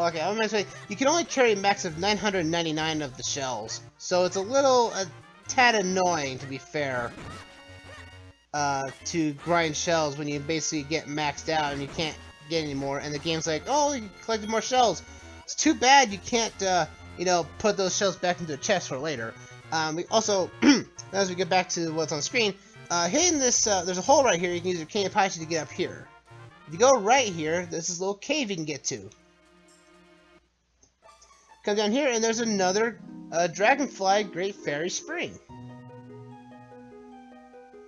Okay, I'm gonna say you can only carry a max of 999 of the shells, so it's a tad annoying, to be fair, to grind shells when you basically get maxed out and you can't get any more, and the game's like, oh, you collected more shells. It's too bad you can't, you know, put those shells back into a chest for later. We also, as we get back to what's on screen, hitting this, there's a hole right here. You can use your King of Paichi to get up here. If you go right here, there's this little cave you can get to. Come down here, and there's another Dragonfly Great Fairy Spring.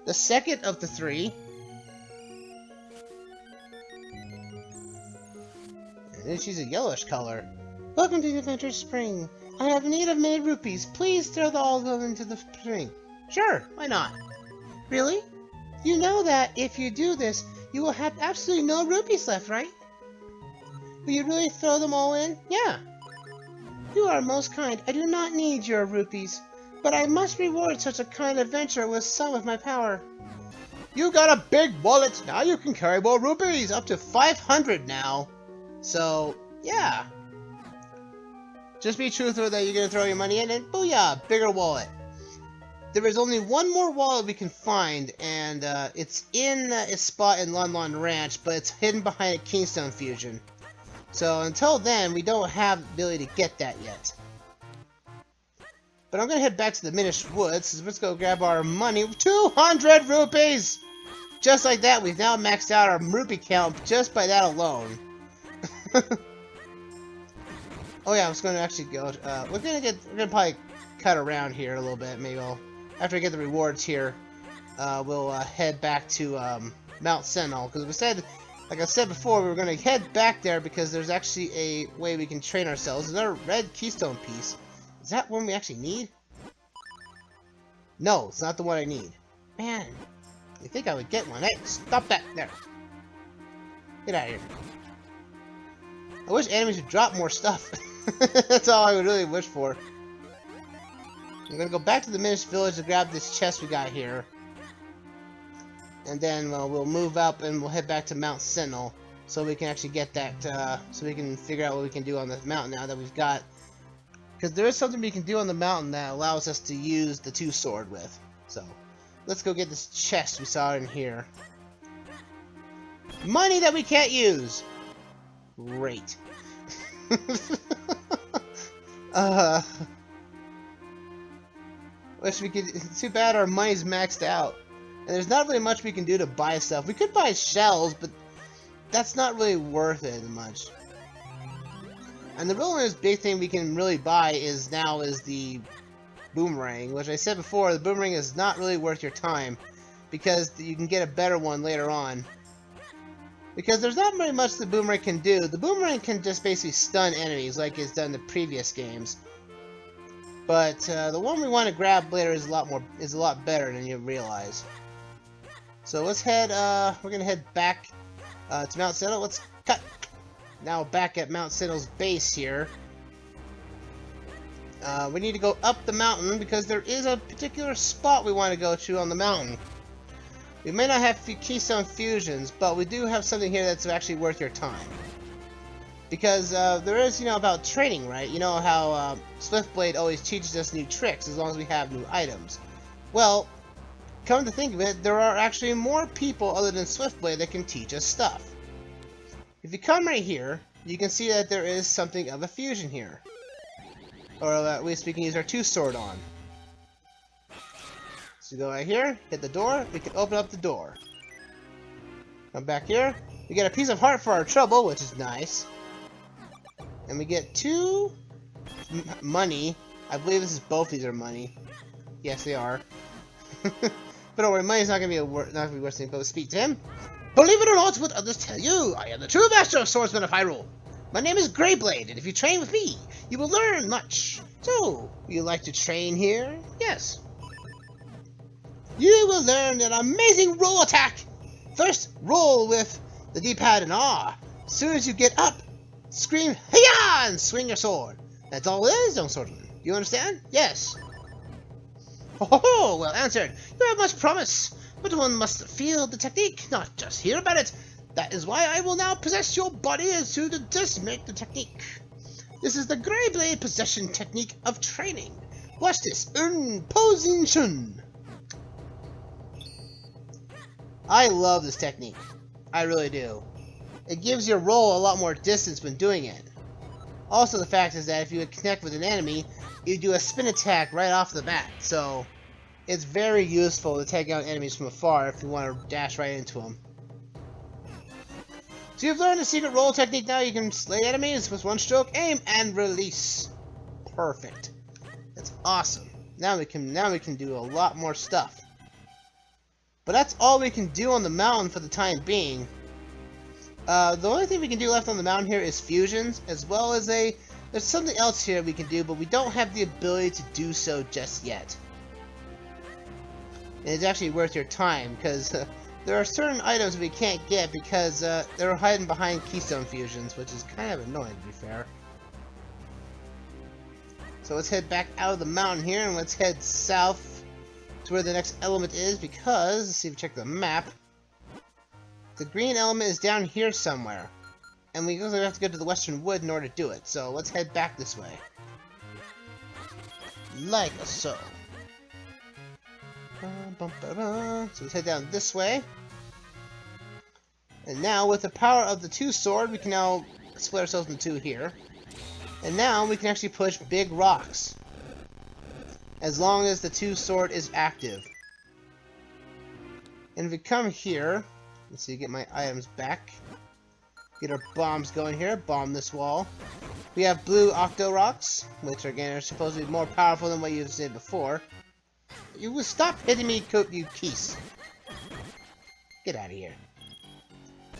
The second of the three. And then she's a yellowish color. Welcome to the Adventure Spring. I have need of many rupees. Please throw all of them into the spring. Sure, why not? Really? You know that if you do this, you will have absolutely no rupees left, right? Will you really throw them all in? Yeah. You are most kind. I do not need your rupees, but I must reward such a kind adventure with some of my power. You got a big wallet. Now you can carry more rupees, up to 500 now. So, yeah. Just be truthful that you're going to throw your money in, and booyah, bigger wallet. There is only one more wallet we can find, and it's in a spot in Lon Lon Ranch, but it's hidden behind a Keystone Fusion. So until then, we don't have the ability to get that yet. But I'm going to head back to the Minish Woods, so let's go grab our money. 200 rupees! Just like that, we've now maxed out our rupee count just by that alone. Oh yeah, I was going to actually go, we're going to probably cut around here a little bit. Maybe after I get the rewards here, we'll head back to Mount Sentinel, because we said, like I said before, we were going to head back there because there's actually a way we can train ourselves. Another red keystone piece. Is that one we actually need? No, it's not the one I need. Man, you think I would get one? Hey, stop that! There. Get out of here. I wish enemies would drop more stuff. That's all I would really wish for. I'm going to go back to the Minish Village to grab this chest we got here. And then we'll move up and we'll head back to Mount Sentinel so we can actually get that, so we can figure out what we can do on this mountain now that we've got. Because there is something we can do on the mountain that allows us to use the two sword with. So, let's go get this chest we saw in here. Money that we can't use! Great. Wish we could. It's too bad our money's maxed out. And there's not really much we can do to buy stuff. We could buy shells, but that's not really worth it much. And the real big thing we can really buy is the boomerang, which I said before, the boomerang is not really worth your time because you can get a better one later on. Because there's not very much the boomerang can do. The boomerang can just basically stun enemies like it's done in the previous games. But the one we want to grab later is a lot better than you realize. So let's head, we're gonna head back to Mount Sentinel. Let's cut! Now back at Mount Sentinel's base here. We need to go up the mountain because there is a particular spot we want to go to on the mountain. We may not have Keystone Fusions, but we do have something here that's actually worth your time. Because there is, you know, about training, right? You know how Swiftblade always teaches us new tricks as long as we have new items. Well, come to think of it, there are actually more people other than Swiftblade that can teach us stuff. If you come right here, you can see that there is something of a fusion here. Or at least we can use our two sword on. So go right here, hit the door, we can open up the door. Come back here, we get a piece of heart for our trouble, which is nice. And we get 2 money. I believe this is both these are money. Yes, they are. But don't worry, money's not gonna be worse thing. But let's speak to him. Believe it or not, what others tell you, I am the true master of swordsmen of Hyrule. My name is Greyblade, and if you train with me, you will learn much. So, would you like to train here? Yes. You will learn an amazing roll attack. First, roll with the D-pad and R. As soon as you get up, scream, "Hiya!" and swing your sword. That's all it is, young swordsman. Do you understand? Yes. Oh, well answered. You have much promise, but one must feel the technique, not just hear about it. That is why I will now possess your body as to decimate the technique. This is the Grey Blade possession technique of training. Watch this. Posing Shun. I love this technique. I really do. It gives your roll a lot more distance when doing it. Also, the fact is that if you would connect with an enemy, you do a spin attack right off the bat. So, it's very useful to take out enemies from afar if you want to dash right into them. So you've learned the secret roll technique now. You can slay enemies with one stroke, aim, and release. Perfect. That's awesome. Now we can do a lot more stuff. But that's all we can do on the mountain for the time being. The only thing we can do left on the mountain here is fusions, as well as there's something else here we can do, but we don't have the ability to do so just yet. And it's actually worth your time, because there are certain items we can't get because they're hiding behind keystone fusions, which is kind of annoying to be fair. So let's head back out of the mountain here, and let's head south to where the next element is, because, let's see if we check the map. The green element is down here somewhere. And we also have to go to the western wood in order to do it, so let's head back this way. Like so. So let's head down this way. And now, with the power of the two sword, we can now split ourselves into two here. And now we can actually push big rocks. As long as the two sword is active. And if we come here, let's see, get my items back. Get our bombs going here, bomb this wall. We have blue octo rocks, which again are supposed to be more powerful than what you've said before. You will stop hitting me, you keys. Get out of here.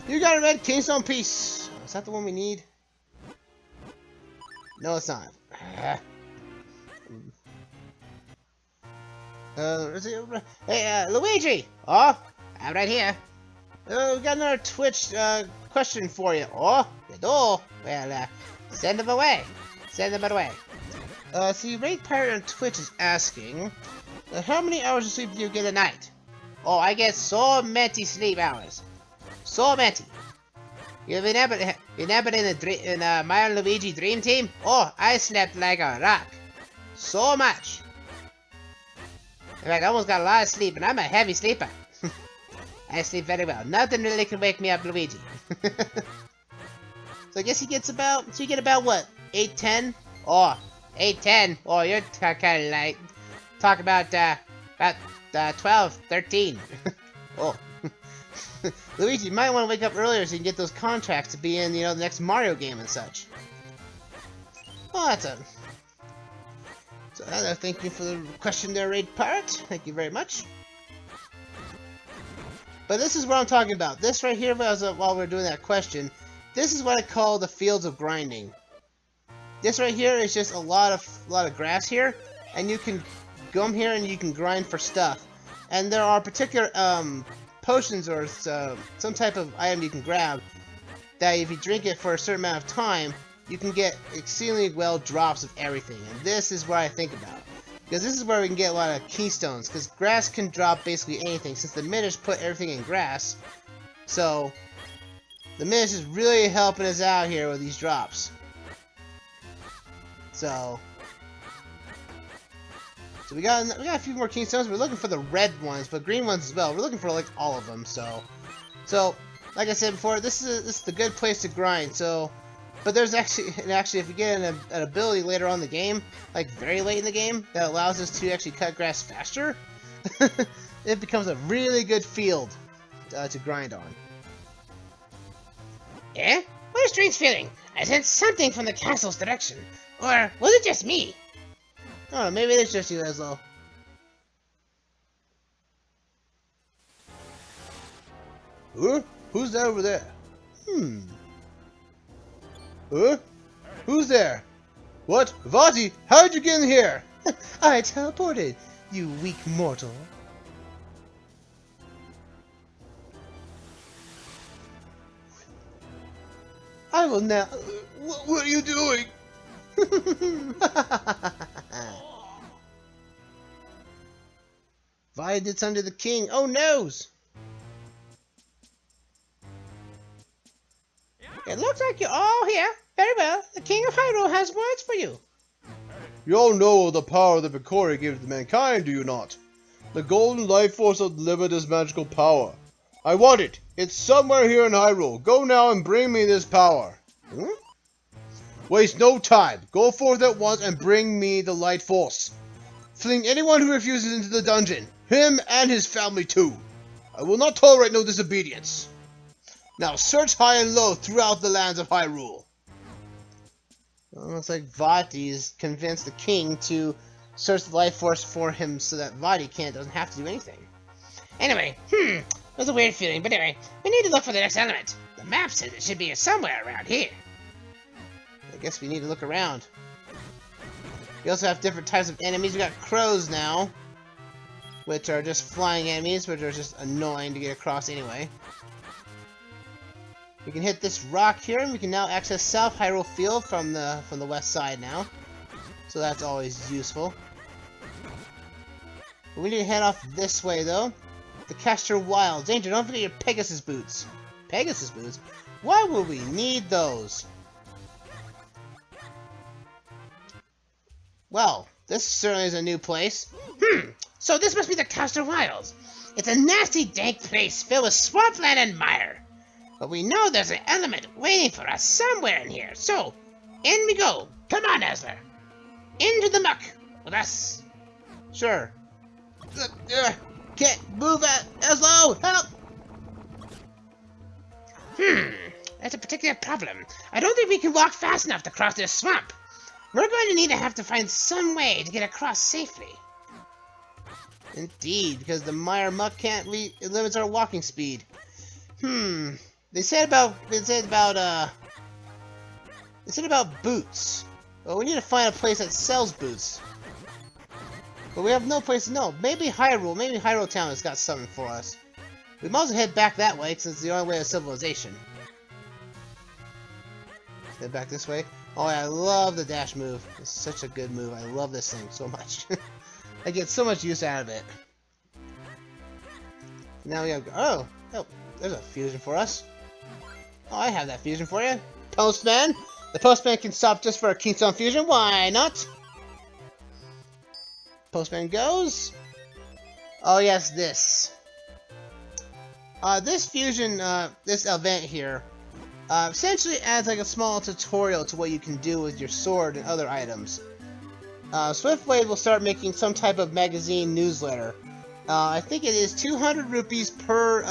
You got a red keystone piece. Is that the one we need? No, it's not. Hey, Luigi! Oh, I'm right here. We got another Twitch question for you. Oh, you do? Well, send them away. Send them away. See, Raid Pirate on Twitch is asking, how many hours of sleep do you get a night? Oh, I get so many sleep hours. So many. You've been able in a Mario and Luigi Dream Team? Oh, I slept like a rock. So much. In fact, I almost got a lot of sleep, and I'm a heavy sleeper. I sleep very well. Nothing really can wake me up, Luigi. So I guess he gets about, so you get about what? 8, 10? Oh, 8, 10. Oh, you're kind of like, talk about 12, 13. Oh. Luigi, you might want to wake up earlier so you can get those contracts to be in, you know, the next Mario game and such. Oh, that's a... So, thank you for the question there, Raid Pirate. Thank you very much. But this is what I'm talking about. This right here, while we're doing that question, this is what I call the fields of grinding. This right here is just a lot of grass here, and you can come here and you can grind for stuff. And there are particular potions or some type of item you can grab that if you drink it for a certain amount of time, you can get exceedingly well drops of everything. And this is what I think about. Because this is where we can get a lot of keystones. Because grass can drop basically anything. Since the Minish put everything in grass. So, the Minish is really helping us out here with these drops. So we got a few more keystones. We're looking for the red ones, but green ones as well. We're looking for like all of them. So like I said before, this is the good place to grind. So, but there's actually if we get an ability later on in the game, like very late in the game, that allows us to actually cut grass faster, it becomes a really good field to grind on. Yeah? What a strange feeling. I sensed something from the castle's direction. Or was it just me? Oh, maybe it's just you, Eslo. Huh? Who's that over there? Huh? Who's there? What? Vati, how'd you get in here? I teleported, you weak mortal. I will now... What are you doing? Via did something to the king. Oh noes! It looks like you're all here. Very well. The King of Hyrule has words for you. You all know the power that Picori gave to mankind, do you not? The golden life force of limitless magical power. I want it. It's somewhere here in Hyrule. Go now and bring me this power. Hmm? Waste no time. Go forth at once and bring me the light force. Fling anyone who refuses into the dungeon. Him and his family too. I will not tolerate no disobedience. Now search high and low throughout the lands of Hyrule. Well, looks like Vati's convinced the king to search the life force for him so that Vati doesn't have to do anything. Anyway, there's a weird feeling, but anyway, we need to look for the next element. The map says it should be somewhere around here. I guess we need to look around. We also have different types of enemies. We got crows now, which are just flying enemies, which are just annoying to get across anyway. We can hit this rock here, and we can now access South Hyrule Field from the west side now. So that's always useful. But we need to head off this way though. The Castor Wilds. Danger! Don't forget your Pegasus boots. Pegasus boots? Why would we need those? Well, this certainly is a new place. So this must be the Castor Wilds. It's a nasty, dank place filled with swampland and mire. But we know there's an element waiting for us somewhere in here. So, in we go. Come on, Asler. Into the muck with us. Sure. Can't move it, Eslo! Help! That's a particular problem. I don't think we can walk fast enough to cross this swamp. We're going to need to have to find some way to get across safely. Indeed, because the mire muck can't it limits our walking speed. They said about boots. Well, we need to find a place that sells boots. But we have no place to know. Maybe Hyrule Town has got something for us. We might as well head back that way, since it's the only way of civilization. Head back this way. Oh, I love the dash move. It's such a good move. I love this thing so much. I get so much use out of it. Now we have... Oh, there's a fusion for us. Oh, I have that fusion for you. Postman! The postman can stop just for a Keystone fusion. Why not? Postman goes. Oh yes, this. This fusion, this event here, essentially adds like a small tutorial to what you can do with your sword and other items. Swiftblade will start making some type of magazine newsletter. I think it is 200 rupees per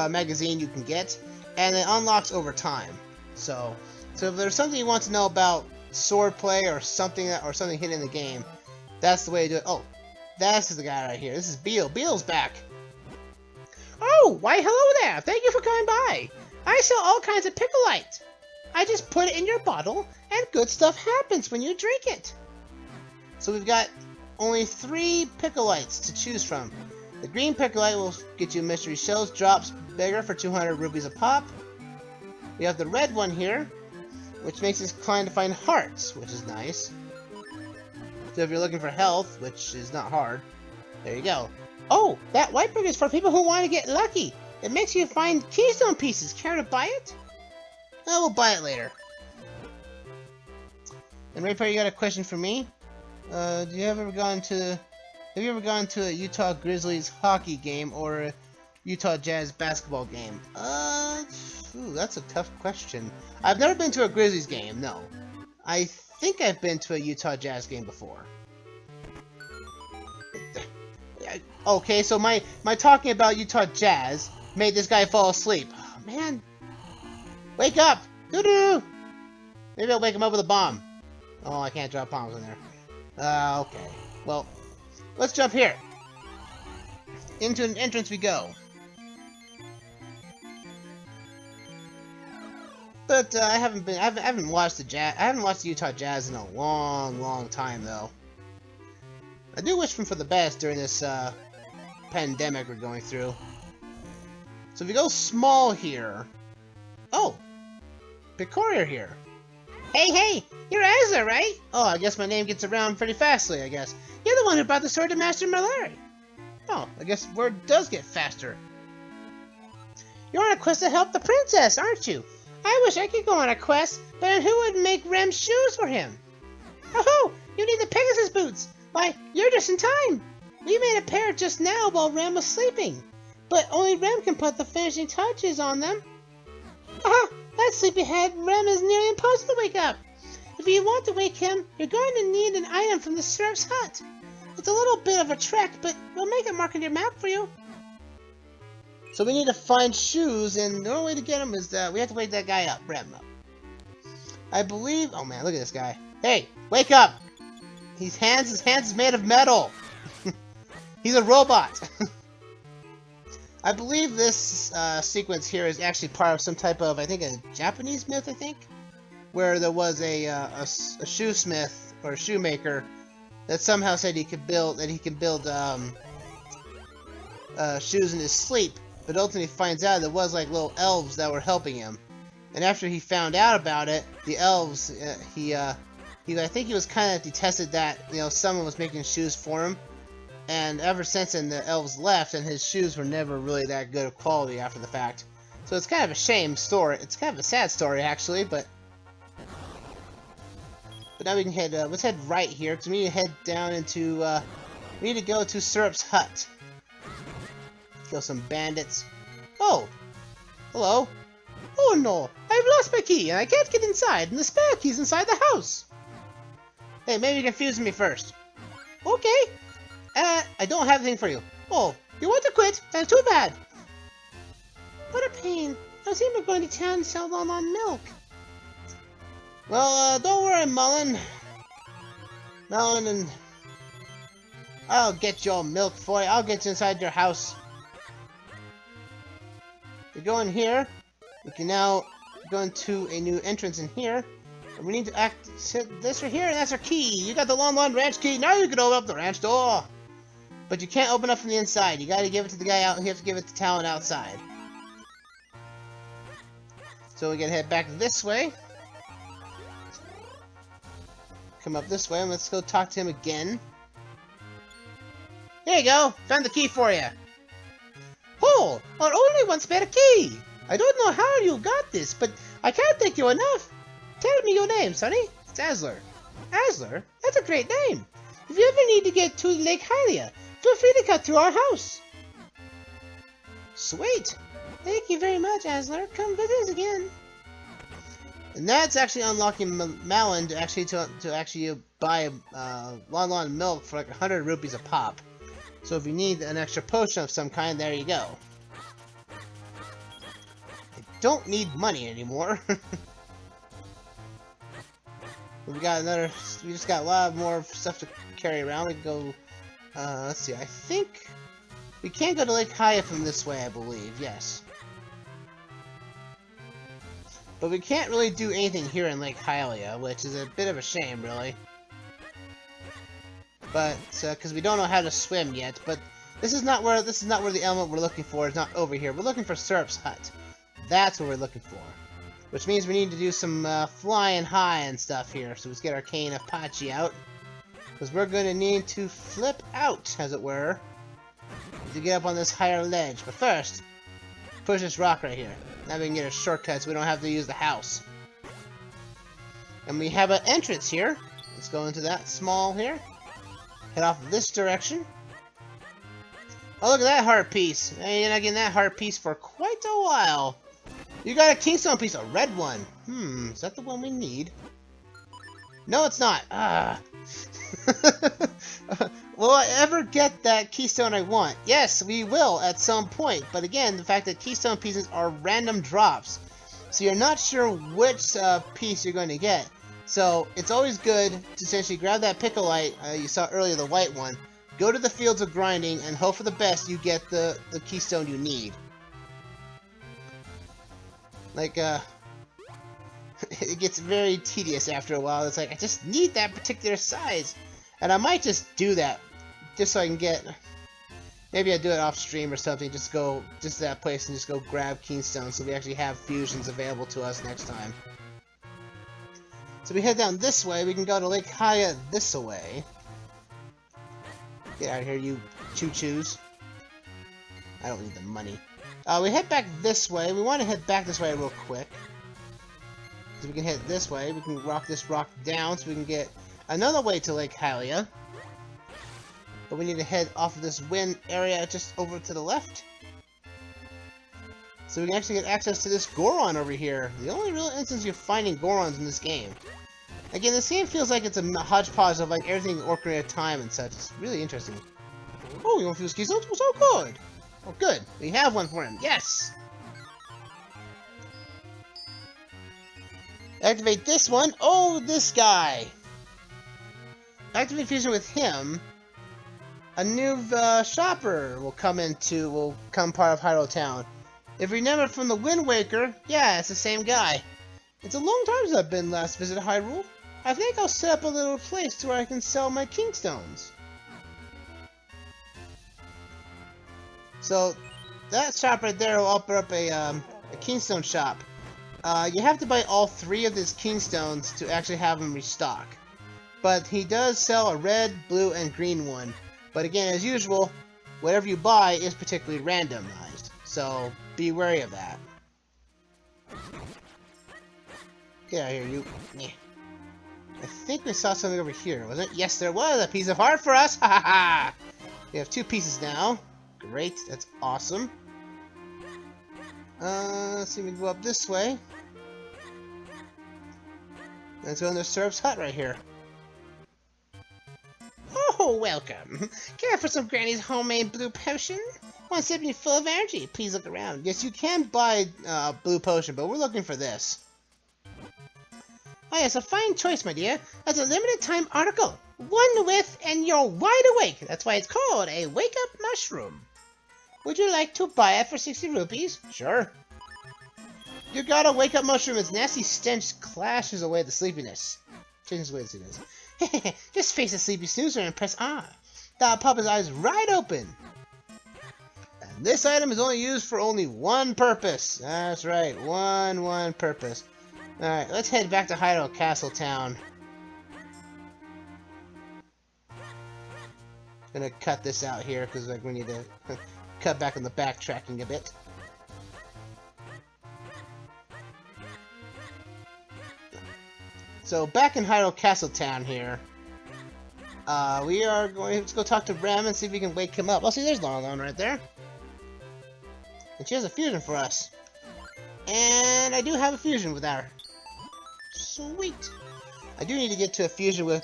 magazine you can get, and it unlocks over time. So if there's something you want to know about swordplay or something hidden in the game, that's the way to do it. Oh, this is the guy right here. This is Beal. Beal's back. Oh, why hello there. Thank you for coming by. I sell all kinds of Picolite. I just put it in your bottle, and good stuff happens when you drink it. So we've got only 3 Picolites to choose from. The green Picolite will get you mystery shells, drops bigger for 200 rupees a pop. We have the red one here, which makes us inclined to find hearts, which is nice. So if you're looking for health, which is not hard, there you go. Oh, that white book is for people who want to get lucky. It makes you find keystone pieces. Care to buy it? Oh, we'll buy it later. And Rayper, you got a question for me? Have you ever gone to a Utah Grizzlies hockey game or a Utah Jazz basketball game? That's a tough question. I've never been to a Grizzlies game, no. I think I've been to a Utah Jazz game before. Okay, so my talking about Utah Jazz made this guy fall asleep. Oh, man. Wake up! Doo-doo! Maybe I'll wake him up with a bomb. Oh, I can't drop bombs in there. Okay. Well, let's jump here. Into an entrance we go. But I haven't watched the Utah Jazz in a long time though. I do wish them for the best during this pandemic we're going through. So if we go small here. Oh, Picoria here. Hey, you're Asler, right? Oh, I guess my name gets around pretty fastly, I guess. You're the one who brought the sword to Master Malari. Oh, I guess word does get faster. You're on a quest to help the princess, aren't you? I wish I could go on a quest, but who would make Rem shoes for him? Oh, you need the Pegasus boots! Why, you're just in time! We made a pair just now while Rem was sleeping, but only Rem can put the finishing touches on them. Aha! That sleepyhead Rem is nearly impossible to wake up! If you want to wake him, you're going to need an item from the Syrup's hut. It's a little bit of a trek, but we'll make it mark on your map for you. So we need to find shoes, and the only way to get them is we have to wake that guy up, Rem up. I believe. Oh man, look at this guy. Hey, wake up! His hands is made of metal. He's a robot. I believe this sequence here is actually part of some type of, I think, a Japanese myth. I think, where there was a shoesmith or a shoemaker that somehow said he can build shoes in his sleep. But ultimately finds out there was like little elves that were helping him. And after he found out about it, the elves, I think he was kind of detested that, someone was making shoes for him. And ever since then, the elves left, and his shoes were never really that good of quality after the fact. So it's kind of a shame story. It's kind of a sad story, actually, but now we can head, let's head right here, because we need to head down into, we need to go to Syrup's hut. Kill some bandits. Oh! Hello? Oh no! I've lost my key and I can't get inside, and the spare key's inside the house! Hey, maybe you confused me first. Okay. I don't have anything for you. Oh, you want to quit? That's too bad. What a pain. I was thinking of going to town and sell all on milk. Well, don't worry, Mullen, and I'll get your milk for you. I'll get you inside your house. We go in here. We can now go into a new entrance in here. And we need to hit this right here, and that's our key. You got the Lon Lon Ranch key. Now you can open up the ranch door. But you can't open up from the inside. You gotta give it to the guy out. You have to give it to Talon outside. So we gotta head back this way. Come up this way, and let's go talk to him again. Here you go. Found the key for you. Oh, our only one spare key! I don't know how you got this, but I can't thank you enough. Tell me your name, Sonny. It's Asler. Asler? That's a great name. If you ever need to get to Lake Hylia, feel free to cut through our house. Sweet. Thank you very much, Asler. Come visit us again. And that's actually unlocking Malin to actually buy Lon Lon milk for like 100 rupees a pop. So if you need an extra potion of some kind, there you go. I don't need money anymore. We just got a lot more stuff to carry around. We can go, let's see, I think we can't go to Lake Hylia from this way, I believe, yes. But we can't really do anything here in Lake Hylia, which is a bit of a shame, really. But because we don't know how to swim yet. But this is not where the element we're looking for is not over here. We're looking for Syrup's hut. That's what we're looking for. Which means we need to do some flying high and stuff here. So let's get our Cane Apache out, because we're going to need to flip out, as it were, to get up on this higher ledge. But first, push this rock right here. Now we can get a shortcut so we don't have to use the house. And we have an entrance here. Let's go into that small here. Head off this direction. Oh, look at that heart piece. You're not getting that heart piece for quite a while. You got a Keystone piece, a red one. Is that the one we need? No, it's not. Will I ever get that Keystone I want? Yes, we will at some point. But again, the fact that Keystone pieces are random drops. So you're not sure which piece you're going to get. So it's always good to essentially grab that Picolite you saw earlier, the white one. Go to the fields of grinding and hope for the best you get the Keystone you need. Like, it gets very tedious after a while. It's like, I just need that particular size. And I might just do that, just so I can get... Maybe I do it off stream or something, just go to that place and just go grab Keystone so we actually have fusions available to us next time. So we head down this way, we can go to Lake Hylia this way. Get out of here, you choo-choos. I don't need the money. We head back this way. We want to head back this way real quick. So we can head this way. We can rock this rock down so we can get another way to Lake Hylia. But we need to head off of this wind area just over to the left. So we can actually get access to this Goron over here. The only real instance you're finding Gorons in this game. Again, this game feels like it's a hodgepodge of like everything Ocarina of Time and such. It's really interesting. Oh, you want to feel ski zones? So good! Oh, good. We have one for him. Yes! Activate this one. Oh, this guy! Activate fusion with him. A new shopper will come part of Hyrule Town. If you remember from the Wind Waker, yeah, it's the same guy. It's a long time since I've been last visited Hyrule. I think I'll set up a little place to where I can sell my Kingstones. So, that shop right there will open up a Kingstone shop. You have to buy all 3 of these Kingstones to actually have them restock. But he does sell a red, blue, and green one. But again, as usual, whatever you buy is particularly randomized. So, be wary of that. Get out of here, you. Yeah. I think we saw something over here, wasn't it? Yes, there was! A piece of heart for us! Ha ha ha! We have 2 pieces now. Great, that's awesome. Let's see if we can go up this way. Let's go in the Serf's hut right here. Oh, welcome. Care for some Granny's homemade blue potion? Want something full of energy? Please look around. Yes, you can buy blue potion, but we're looking for this. Oh yes, a fine choice, my dear. That's a limited time article. One whiff and you're wide awake. That's why it's called a wake-up mushroom. Would you like to buy it for 60 rupees? Sure. You got a wake-up mushroom. Its nasty stench clashes away the sleepiness. Changes away the sleepiness. Just face the sleepy snoozer and press R. That'll pop his eyes right open. And this item is only used for only one purpose. That's right, one purpose. Alright, let's head back to Hyrule Castle Town. Gonna cut this out here because like we need to cut back on the backtracking a bit. So back in Hyrule Castle Town here, we are going to go talk to Rem and see if we can wake him up. Oh, see, there's Lon right there, and she has a fusion for us. And I do have a fusion with her. Sweet. I do need to get to a fusion with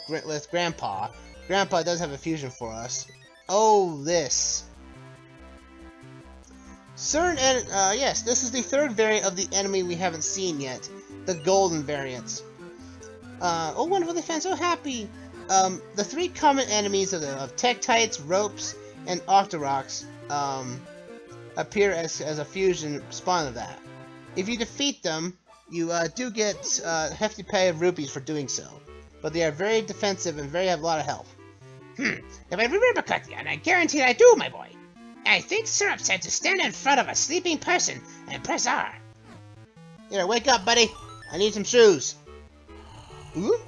Grandpa. Grandpa does have a fusion for us. Oh, this. Yes, this is the 3rd variant of the enemy we haven't seen yet. The golden variants. Oh, wonderful, they found so happy. The 3 common enemies of Tektites, Ropes, and Octoroks appear as a fusion spawn of that. If you defeat them, you do get a hefty pay of rupees for doing so. But they are very defensive and have a lot of health. If I remember correctly, and I guarantee I do, my boy, I think Syrup said to stand in front of a sleeping person and press R. Here, wake up, buddy. I need some shoes. Ooh?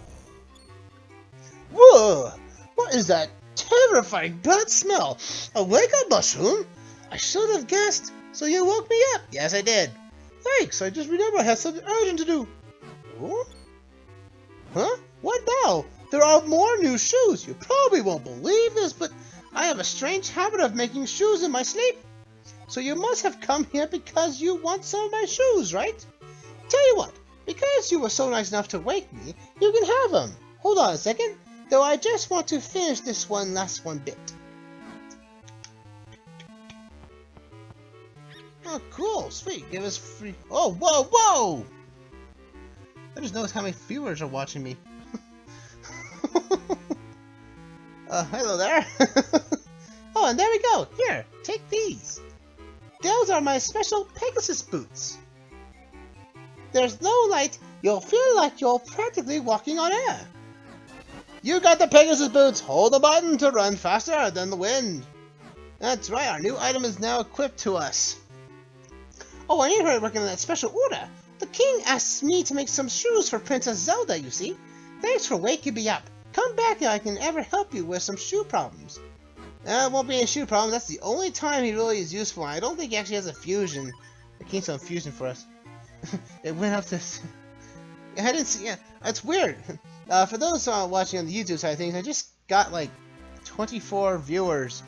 Whoa! What is that terrifying bad smell? A wake-up mushroom? I should have guessed. So you woke me up? Yes, I did. Thanks, I just remembered I had something urgent to do. Oh? Huh? What now? There are more new shoes. You probably won't believe this, but I have a strange habit of making shoes in my sleep. So you must have come here because you want some of my shoes, right? Tell you what, because you were so nice enough to wake me, you can have them. Hold on a second, though I just want to finish this last one bit. Oh, cool, sweet, give us free. Oh, whoa, whoa! I just noticed how many viewers are watching me. Hello there. Oh, and there we go. Here, take these. Those are my special Pegasus boots. There's no light, you'll feel like you're practically walking on air. You got the Pegasus boots. Hold the button to run faster than the wind. That's right, our new item is now equipped to us. Oh, I need her working on that special order. The king asked me to make some shoes for Princess Zelda, you see. Thanks for waking me up. Come back if I can ever help you with some shoe problems. It won't be any shoe problems. That's the only time he really is useful. I don't think he actually has a fusion. A Keystone fusion for us. It went up this. I didn't see. Yeah, that's weird. For those watching on the YouTube side of things, I just got like 24 viewers,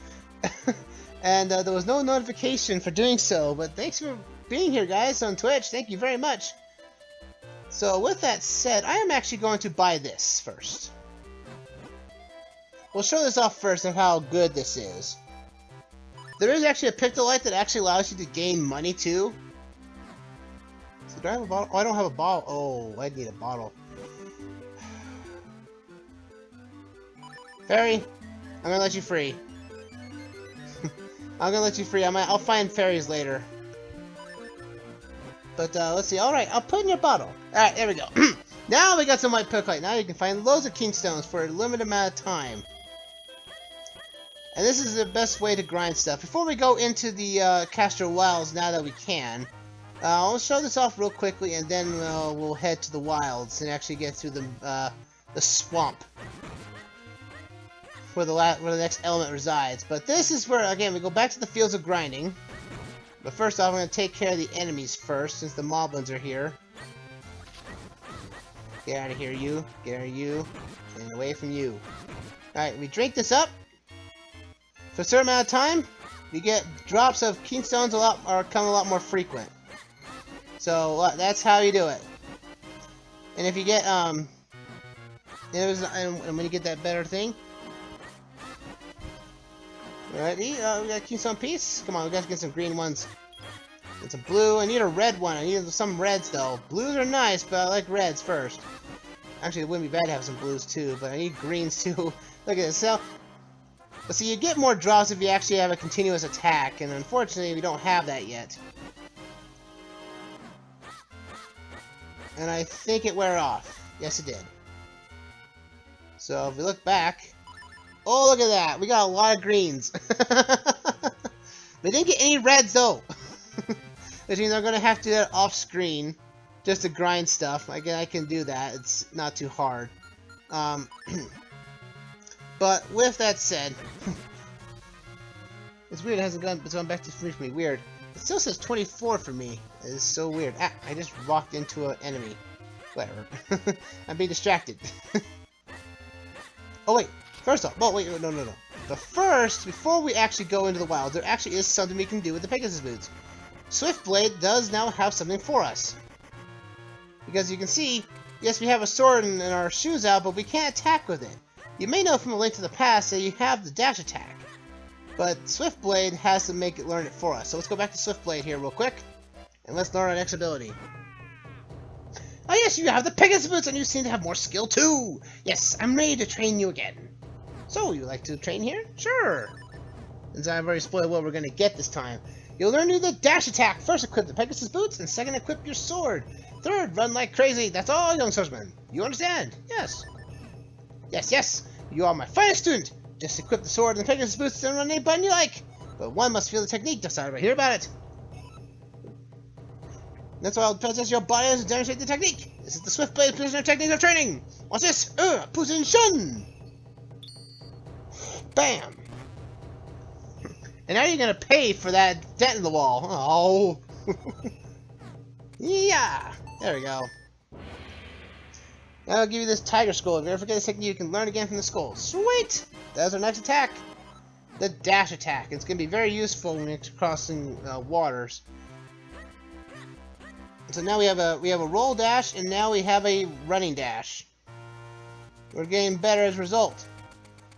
and there was no notification for doing so. But thanks for being here, guys, on Twitch. Thank you very much. So with that said, I am actually going to buy this first. We'll show this off first of how good this is. There is actually a Pictolite that actually allows you to gain money too. So do I have a bottle? Oh, I don't have a bottle. Oh, I need a bottle. Fairy, I'm gonna let you free. I'm gonna let you free. I'll find fairies later. But let's see. All right, I'll put in your bottle. All right, there we go. Now we got some white Pictolite. Now you can find loads of kingstones for a limited amount of time. And this is the best way to grind stuff. Before we go into the Castor Wilds, now that we can, I'll show this off real quickly, and then we'll head to the wilds and actually get through the swamp where the next element resides. But this is where, again, we go back to the fields of grinding. But first off, I'm going to take care of the enemies first, since the moblins are here. Get out of here, you. Get out of you. And away from you. Alright, we drink this up. For a certain amount of time, we get drops of kingstones come a lot more frequent. So that's how you do it. And if you get and when you get that better thing. Alrighty, we got a keystone piece. Come on, we gotta get some green ones. Get some blue. I need a red one. I need some reds though. Blues are nice, but I like reds first. Actually, it wouldn't be bad to have some blues too, but I need greens too. Look at this. So, but see, you get more drops if you actually have a continuous attack, and unfortunately, we don't have that yet. And I think it wore off. Yes, it did. So if we look back, oh, look at that! We got a lot of greens. We didn't get any reds though, which means I'm gonna have to do that off screen just to grind stuff. Again, I can do that. It's not too hard. But with that said, it's weird. It hasn't gone back to 3 for me. Weird. It still says 24 for me. It's so weird. Ah, I just walked into an enemy. Whatever. I'm being distracted. Oh wait. First off, wait, no. But first, before we actually go into the wild, there actually is something we can do with the Pegasus boots. Swiftblade does now have something for us. Because you can see, yes, we have a sword and our shoes out, but we can't attack with it. You may know from A Link to the Past that you have the dash attack, but Swiftblade has to make it learn it for us. So let's go back to Swiftblade here real quick, and let's learn our next ability. Oh yes, you have the Pegasus boots, and you seem to have more skill too! Yes, I'm ready to train you again. So, you like to train here? Sure! Since I've already spoiled what we're going to get this time. You'll learn to do the dash attack! First, equip the Pegasus boots, and second, equip your sword. Third, run like crazy. That's all, young swordsman. You understand? Yes. Yes. You are my finest student. Just equip the sword and the Pegasus boots and run any button you like. But one must feel the technique. Decide right here about it. That's why I'll possess your body to demonstrate the technique. This is the Swiftblade prisoner technique of training. Watch this. Position. Bam. And now you're gonna pay for that dent in the wall. Oh. Yeah. There we go. Now I'll give you this tiger skull. If you ever forget this technique, you can learn again from the skull. Sweet! That's our next attack. The dash attack. It's going to be very useful when you're crossing waters. So now we have a roll dash, and now we have a running dash. We're getting better as a result.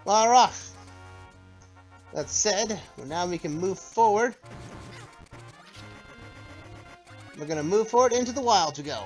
Well, we're off. That said, now we can move forward. We're going to move forward into the wild to go.